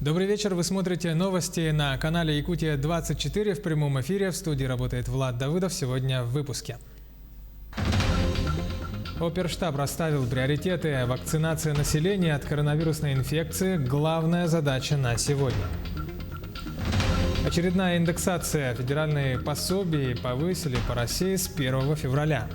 Добрый вечер, вы смотрите новости на канале Якутия-24 в прямом эфире. В студии работает Влад Давыдов. Сегодня в выпуске. Оперштаб расставил приоритеты. Вакцинация населения от коронавирусной инфекции – главная задача на сегодня. Очередная индексация. Федеральные пособия повысили по России с 1 февраля.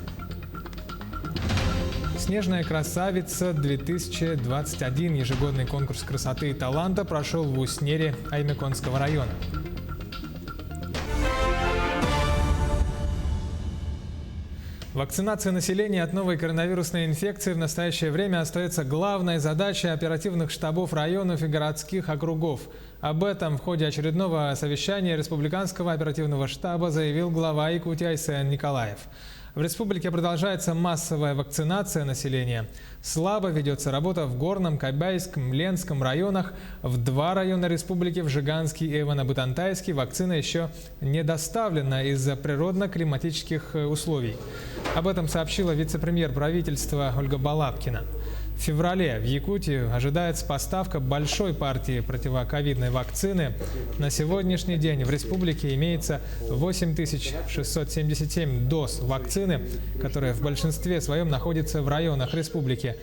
«Снежная красавица-2021» ежегодный конкурс красоты и таланта прошел в Уснере Аймяконского района. Вакцинация населения от новой коронавирусной инфекции в настоящее время остается главной задачей оперативных штабов районов и городских округов. Об этом в ходе очередного совещания Республиканского оперативного штаба заявил глава Якутии Айсен Николаев. В республике продолжается массовая вакцинация населения. Слабо ведется работа в Горном, Кабайском, Ленском районах. В 2 района республики, в Жиганский и Ивано-Бытантайский, вакцина еще не доставлена из-за природно-климатических условий. Об этом сообщила вице-премьер правительства Ольга Балабкина. В феврале в Якутию ожидается поставка большой партии противоковидной вакцины. На сегодняшний день в республике имеется 8677 доз вакцины, которая в большинстве своем находится в районах республики.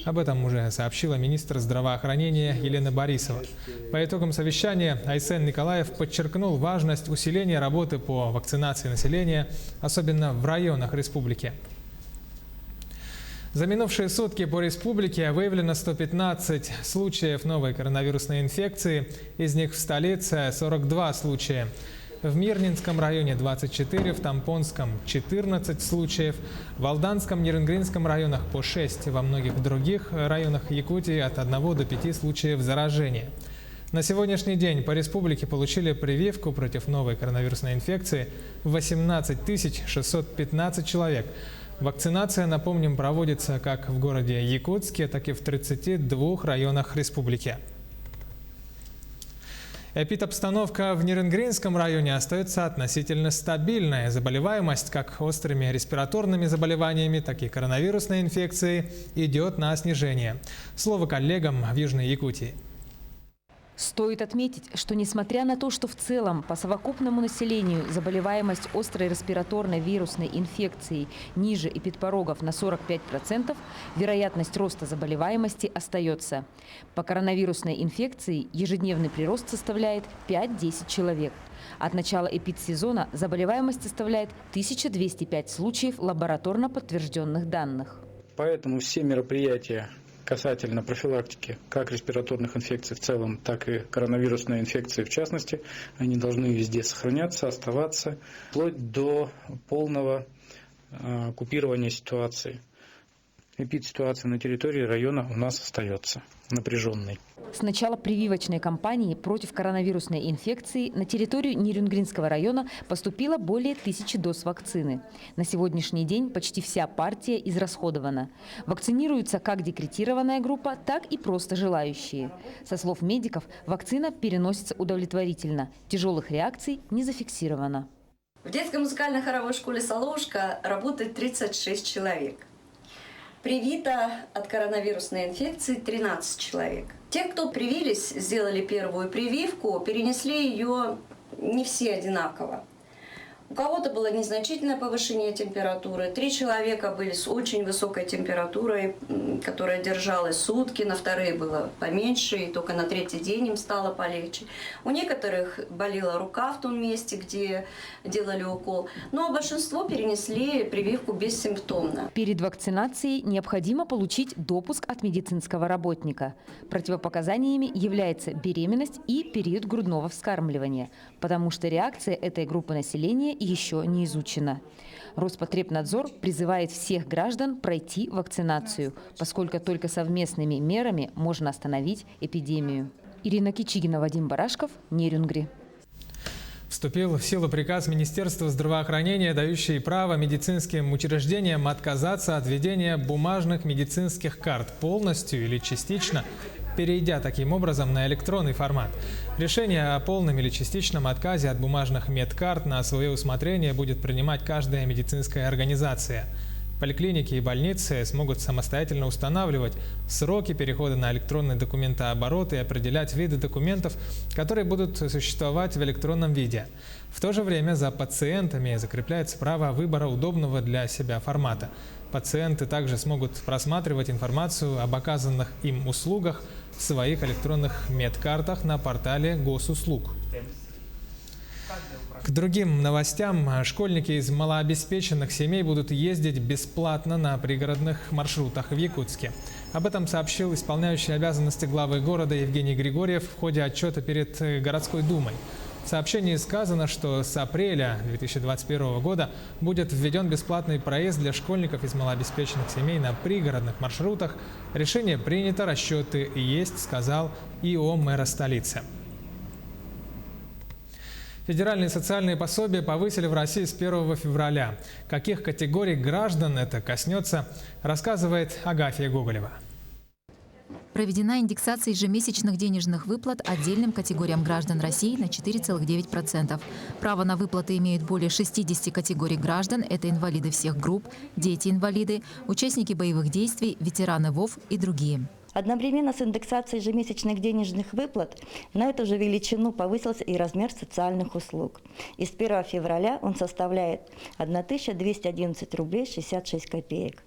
Об этом уже сообщила министр здравоохранения Елена Борисова. По итогам совещания Айсен Николаев подчеркнул важность усиления работы по вакцинации населения, особенно в районах республики. За минувшие сутки по республике выявлено 115 случаев новой коронавирусной инфекции, из них в столице 42 случая. В Мирнинском районе 24, в Тампонском 14 случаев, в Алданском, Нерюнгринском районах по 6, во многих других районах Якутии от 1 до 5 случаев заражения. На сегодняшний день по республике получили прививку против новой коронавирусной инфекции 18 615 человек. Вакцинация, напомним, проводится как в городе Якутске, так и в 32 районах республики. Эпидобстановка в Нерюнгринском районе остается относительно стабильной. Заболеваемость как острыми респираторными заболеваниями, так и коронавирусной инфекцией идет на снижение. Слово коллегам в Южной Якутии. Стоит отметить, что несмотря на то, что в целом по совокупному населению заболеваемость острой респираторной вирусной инфекцией ниже эпидпорогов на 45%, вероятность роста заболеваемости остается. По коронавирусной инфекции ежедневный прирост составляет 5-10 человек. От начала эпидсезона заболеваемость составляет 1205 случаев лабораторно подтвержденных данных. Поэтому все мероприятия касательно профилактики как респираторных инфекций в целом, так и коронавирусной инфекции в частности, они должны везде сохраняться, оставаться, вплоть до полного купирования ситуации. Эпидситуация на территории района у нас остается напряженной. С начала прививочной кампании против коронавирусной инфекции на территорию Нерюнгринского района поступило более 1000 доз вакцины. На сегодняшний день почти вся партия израсходована. Вакцинируется как декретированная группа, так и просто желающие. Со слов медиков, вакцина переносится удовлетворительно. Тяжелых реакций не зафиксировано. В детской музыкально-хоровой школе «Соловушка» работает 36 человек. Привито от коронавирусной инфекции 13 человек. Те, кто привились, сделали первую прививку, перенесли ее не все одинаково. У кого-то было незначительное повышение температуры. 3 человека были с очень высокой температурой, которая держалась сутки. На вторые было поменьше, и только на 3-й день им стало полегче. У некоторых болела рука в том месте, где делали укол. Ну а большинство перенесли прививку бессимптомно. Перед вакцинацией необходимо получить допуск от медицинского работника. Противопоказаниями является беременность и период грудного вскармливания, потому что реакция этой группы населения еще не изучена. Роспотребнадзор призывает всех граждан пройти вакцинацию, поскольку только совместными мерами можно остановить эпидемию. Ирина Кичигина, Вадим Барашков, Нерюнгри. Вступил в силу приказ Министерства здравоохранения, дающий право медицинским учреждениям отказаться от введения бумажных медицинских карт полностью или частично, перейдя таким образом на электронный формат. Решение о полном или частичном отказе от бумажных медкарт на свое усмотрение будет принимать каждая медицинская организация. Поликлиники и больницы смогут самостоятельно устанавливать сроки перехода на электронный документооборот и определять виды документов, которые будут существовать в электронном виде. В то же время за пациентами закрепляется право выбора удобного для себя формата. Пациенты также смогут просматривать информацию об оказанных им услугах в своих электронных медкартах на портале госуслуг. К другим новостям. Школьники из малообеспеченных семей будут ездить бесплатно на пригородных маршрутах в Якутске. Об этом сообщил исполняющий обязанности главы города Евгений Григорьев в ходе отчета перед городской думой. В сообщении сказано, что с апреля 2021 года будет введен бесплатный проезд для школьников из малообеспеченных семей на пригородных маршрутах. Решение принято, расчеты есть, сказал ИО мэра столицы. Федеральные социальные пособия повысили в России с 1 февраля. Каких категорий граждан это коснется, рассказывает Агафья Гоголева. Проведена индексация ежемесячных денежных выплат отдельным категориям граждан России на 4,9%. Право на выплаты имеют более 60 категорий граждан. Это инвалиды всех групп, дети-инвалиды, участники боевых действий, ветераны ВОВ и другие. Одновременно с индексацией ежемесячных денежных выплат на эту же величину повысился и размер социальных услуг. И с 1 февраля он составляет 1211 рублей 66 копеек.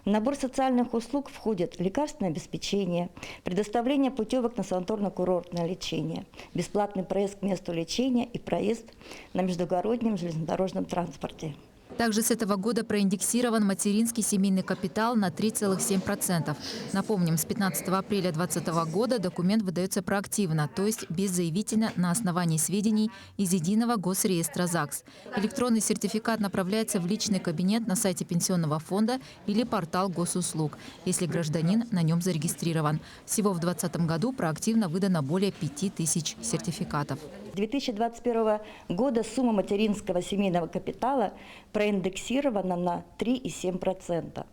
В набор социальных услуг входят лекарственное обеспечение, предоставление путевок на санаторно-курортное лечение, бесплатный проезд к месту лечения и проезд на междугороднем железнодорожном транспорте. Также с этого года проиндексирован материнский семейный капитал на 3,7%. Напомним, с 15 апреля 2020 года документ выдается проактивно, то есть беззаявительно на основании сведений из единого госреестра ЗАГС. Электронный сертификат направляется в личный кабинет на сайте пенсионного фонда или портал госуслуг, если гражданин на нем зарегистрирован. Всего в 2020 году проактивно выдано более 5000 сертификатов. С 2021 года сумма материнского семейного капитала проиндексирована на 3,7%.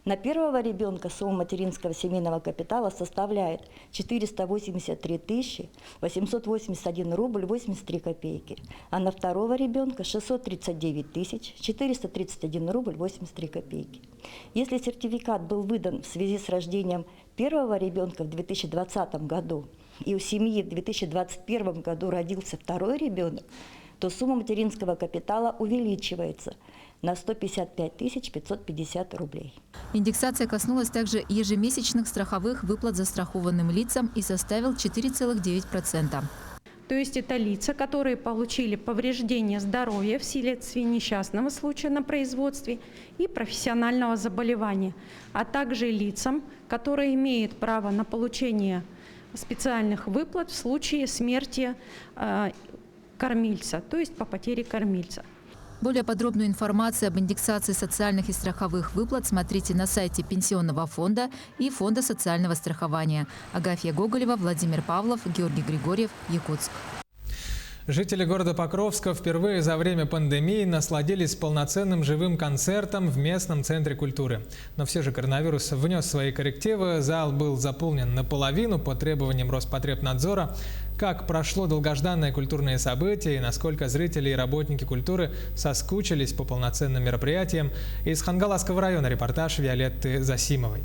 На первого ребенка сумма материнского семейного капитала составляет 483 881 рубль 83 копейки, а на второго ребенка 639 431 рубль 83 копейки. Если сертификат был выдан в связи с рождением первого ребенка в 2020 году, и у семьи в 2021 году родился второй ребенок, то сумма материнского капитала увеличивается на 155 550 рублей. Индексация коснулась также ежемесячных страховых выплат застрахованным лицам и составил 4,9%. То есть это лица, которые получили повреждение здоровья вследствие несчастного случая на производстве и профессионального заболевания, а также лицам, которые имеют право на получение специальных выплат в случае смерти кормильца, то есть по потере кормильца. Более подробную информацию об индексации социальных и страховых выплат смотрите на сайте Пенсионного фонда и Фонда социального страхования. Агафья Гоголева, Владимир Павлов, Георгий Григорьев, Якутск. Жители города Покровска впервые за время пандемии насладились полноценным живым концертом в местном центре культуры. Но все же коронавирус внес свои коррективы. Зал был заполнен наполовину по требованиям Роспотребнадзора. Как прошло долгожданное культурное событие и насколько зрители и работники культуры соскучились по полноценным мероприятиям. Из Хангаласского района репортаж Виолетты Засимовой.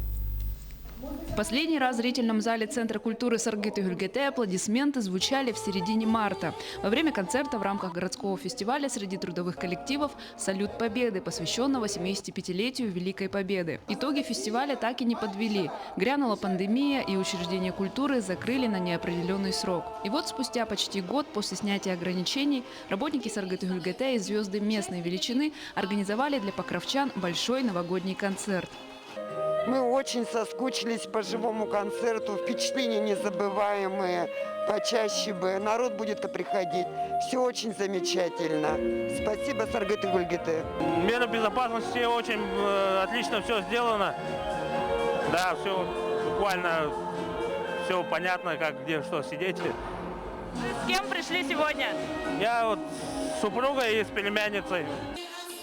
В последний раз в зрительном зале Центра культуры Саргыты-Гүльгете аплодисменты звучали в середине марта. Во время концерта в рамках городского фестиваля среди трудовых коллективов «Салют Победы», посвященного 75-летию Великой Победы. Итоги фестиваля так и не подвели. Грянула пандемия, и учреждения культуры закрыли на неопределенный срок. И вот спустя почти год после снятия ограничений работники Саргыты-Гүльгете и звезды местной величины организовали для покровчан большой новогодний концерт. Мы очень соскучились по живому концерту, впечатления незабываемые, почаще бы. Народ будет приходить. Все очень замечательно. Спасибо, Саргыты-Гүльгете. Меры безопасности очень отлично все сделано. Да, все буквально все понятно, как где что сидеть. С кем пришли сегодня? Я вот с супругой и с племянницей.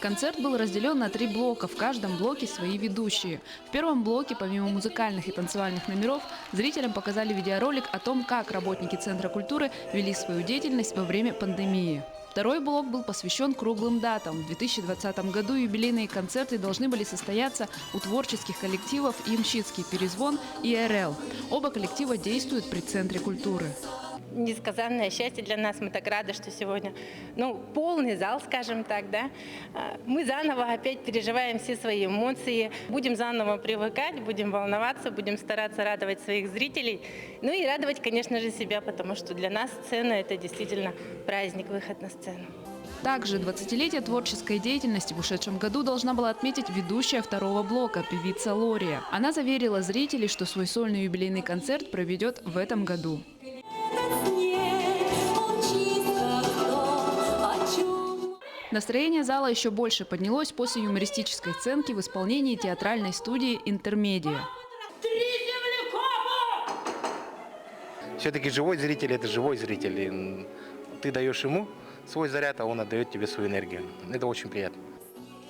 Концерт был разделен на 3 блока, в каждом блоке свои ведущие. В первом блоке, помимо музыкальных и танцевальных номеров, зрителям показали видеоролик о том, как работники Центра культуры вели свою деятельность во время пандемии. Второй блок был посвящен круглым датам. В 2020 году юбилейные концерты должны были состояться у творческих коллективов «Ямщицкий перезвон» и «РЛ». Оба коллектива действуют при Центре культуры. Несказанное счастье для нас. Мы так рады, что сегодня полный зал, скажем так, да. Мы заново опять переживаем все свои эмоции, будем заново привыкать, будем волноваться, будем стараться радовать своих зрителей, ну и радовать, конечно же, себя, потому что для нас сцена – это действительно праздник, выход на сцену. Также 20-летие творческой деятельности в ушедшем году должна была отметить ведущая второго блока, певица Лория. Она заверила зрителей, что свой сольный юбилейный концерт проведет в этом году. Настроение зала еще больше поднялось после юмористической сценки в исполнении театральной студии «Интермедия». Все-таки живой зритель – это живой зритель. И ты даешь ему свой заряд, а он отдает тебе свою энергию. Это очень приятно.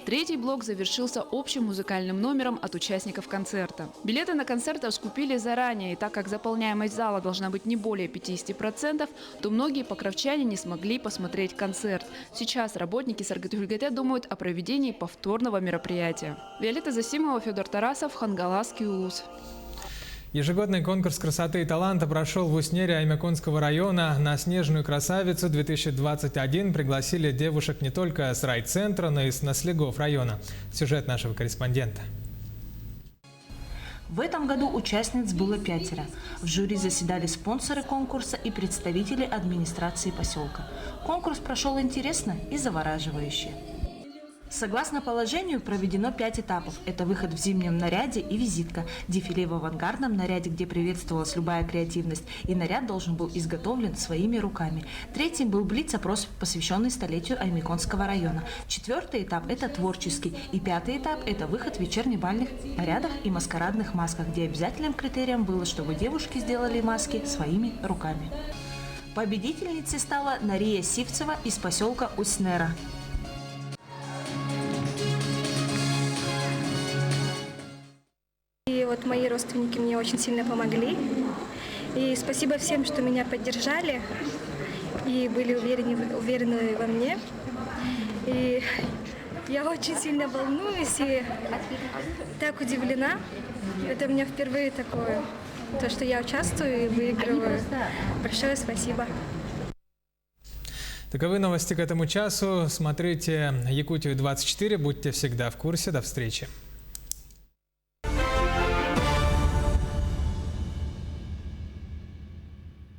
Третий блок завершился общим музыкальным номером от участников концерта. Билеты на концерт скупили заранее, и так как заполняемость зала должна быть не более 50%, то многие покровчане не смогли посмотреть концерт. Сейчас работники Саргыты-Гульгете думают о проведении повторного мероприятия. Виолетта Засимова, Федор Тарасов, Хангаласский улус. Ежегодный конкурс красоты и таланта прошел в Уснере Аймяконского района. На «Снежную красавицу-2021» пригласили девушек не только с райцентра, но и с наслегов района. Сюжет нашего корреспондента. В этом году участниц было 5. В жюри заседали спонсоры конкурса и представители администрации поселка. Конкурс прошел интересно и завораживающе. Согласно положению, проведено 5 этапов. Это выход в зимнем наряде и визитка, дефиле в авангардном наряде, где приветствовалась любая креативность, и наряд должен был изготовлен своими руками. Третьим был блиц-опрос, посвященный столетию Аймяконского района. 4-й этап – это творческий, и 5-й этап – это выход в вечерне-бальных нарядах и маскарадных масках, где обязательным критерием было, чтобы девушки сделали маски своими руками. Победительницей стала Нария Сивцева из поселка Уснера. И вот мои родственники мне очень сильно помогли. И спасибо всем, что меня поддержали и были уверены во мне. И я очень сильно волнуюсь и так удивлена. Это у меня впервые такое, то, что я участвую и выигрываю. Большое спасибо. Таковы новости к этому часу. Смотрите Якутию 24. Будьте всегда в курсе. До встречи.